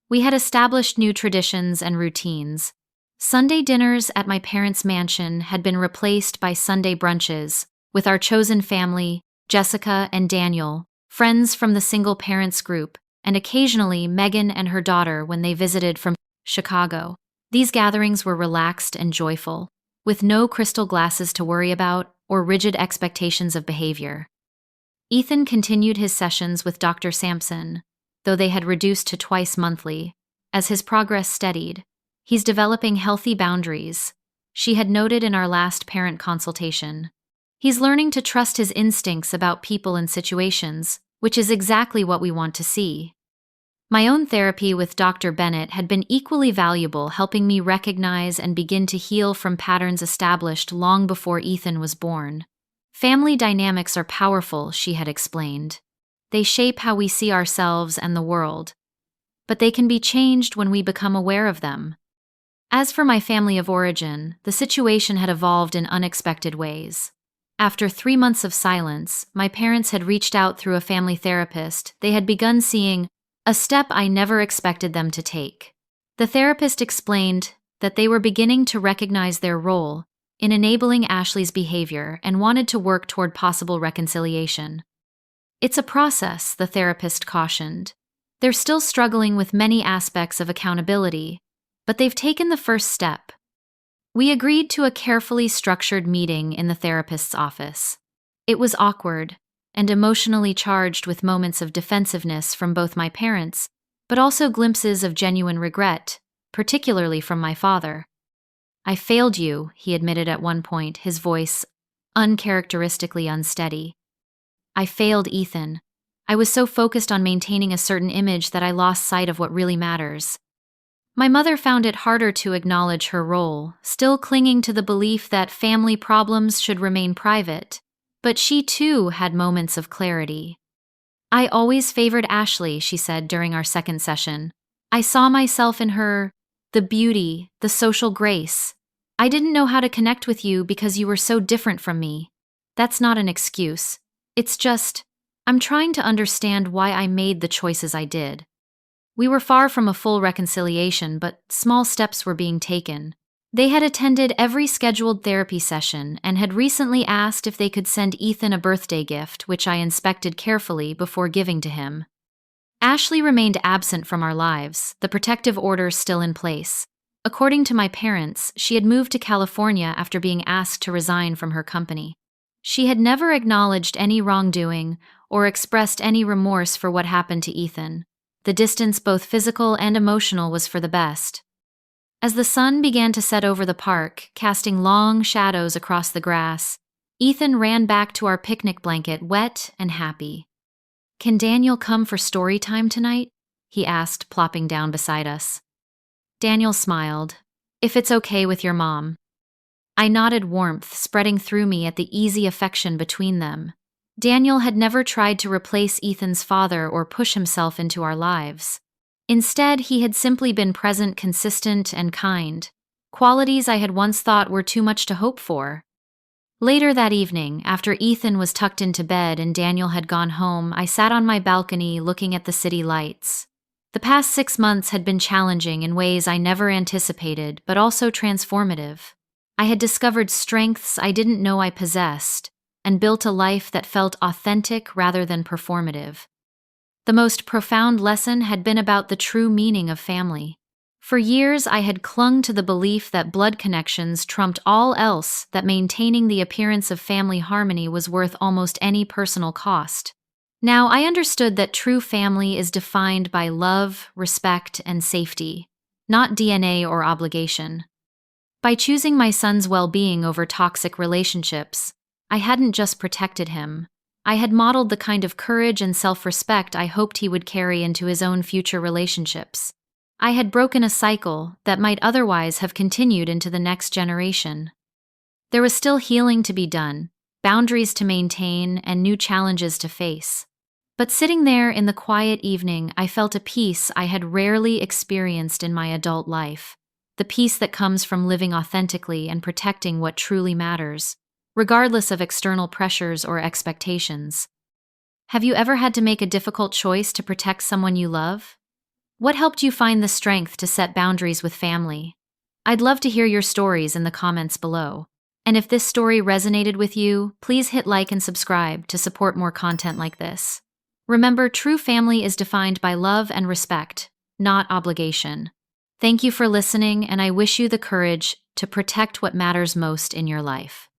We had established new traditions and routines. Sunday dinners at my parents' mansion had been replaced by Sunday brunches, with our chosen family, Jessica and Daniel, friends from the single parents group, and occasionally Megan and her daughter when they visited from Chicago. These gatherings were relaxed and joyful, with no crystal glasses to worry about or rigid expectations of behavior. Ethan continued his sessions with Dr. Sampson, though they had reduced to twice monthly. As his progress steadied, he's developing healthy boundaries, she had noted in our last parent consultation. He's learning to trust his instincts about people and situations, which is exactly what we want to see. My own therapy with Dr. Bennett had been equally valuable, helping me recognize and begin to heal from patterns established long before Ethan was born. "Family dynamics are powerful," she had explained. "They shape how we see ourselves and the world, but they can be changed when we become aware of them." As for my family of origin, the situation had evolved in unexpected ways. After 3 months of silence, my parents had reached out through a family therapist. They had begun seeing a step I never expected them to take. The therapist explained that they were beginning to recognize their role in enabling Ashley's behavior and wanted to work toward possible reconciliation. "It's a process," the therapist cautioned. "They're still struggling with many aspects of accountability, but they've taken the first step." We agreed to a carefully structured meeting in the therapist's office. It was awkward and emotionally charged, with moments of defensiveness from both my parents, but also glimpses of genuine regret, particularly from my father. "I failed you," he admitted at one point, his voice uncharacteristically unsteady. "I failed Ethan. I was so focused on maintaining a certain image that I lost sight of what really matters." My mother found it harder to acknowledge her role, still clinging to the belief that family problems should remain private. But she too had moments of clarity. "I always favored Ashley," she said during our second session. "I saw myself in her, the beauty, the social grace. I didn't know how to connect with you because you were so different from me. That's not an excuse. It's just, I'm trying to understand why I made the choices I did." We were far from a full reconciliation, but small steps were being taken. They had attended every scheduled therapy session and had recently asked if they could send Ethan a birthday gift, which I inspected carefully before giving to him. Ashley remained absent from our lives, the protective order still in place. According to my parents, she had moved to California after being asked to resign from her company. She had never acknowledged any wrongdoing or expressed any remorse for what happened to Ethan. The distance, both physical and emotional, was for the best. As the sun began to set over the park, casting long shadows across the grass, Ethan ran back to our picnic blanket, wet and happy. "Can Daniel come for story time tonight?" he asked, plopping down beside us. Daniel smiled. "If it's okay with your mom." I nodded, warmth spreading through me at the easy affection between them. Daniel had never tried to replace Ethan's father or push himself into our lives. Instead, he had simply been present, consistent, and kind, qualities I had once thought were too much to hope for. Later that evening, after Ethan was tucked into bed and Daniel had gone home, I sat on my balcony looking at the city lights. The past 6 months had been challenging in ways I never anticipated, but also transformative. I had discovered strengths I didn't know I possessed, and built a life that felt authentic rather than performative. The most profound lesson had been about the true meaning of family. For years, I had clung to the belief that blood connections trumped all else, that maintaining the appearance of family harmony was worth almost any personal cost. Now, I understood that true family is defined by love, respect, and safety, not DNA or obligation. By choosing my son's well-being over toxic relationships, I hadn't just protected him. I had modeled the kind of courage and self-respect I hoped he would carry into his own future relationships. I had broken a cycle that might otherwise have continued into the next generation. There was still healing to be done, boundaries to maintain, and new challenges to face. But sitting there in the quiet evening, I felt a peace I had rarely experienced in my adult life. The peace that comes from living authentically and protecting what truly matters, regardless of external pressures or expectations. Have you ever had to make a difficult choice to protect someone you love? What helped you find the strength to set boundaries with family? I'd love to hear your stories in the comments below. And if this story resonated with you, please hit like and subscribe to support more content like this. Remember, true family is defined by love and respect, not obligation. Thank you for listening, and I wish you the courage to protect what matters most in your life.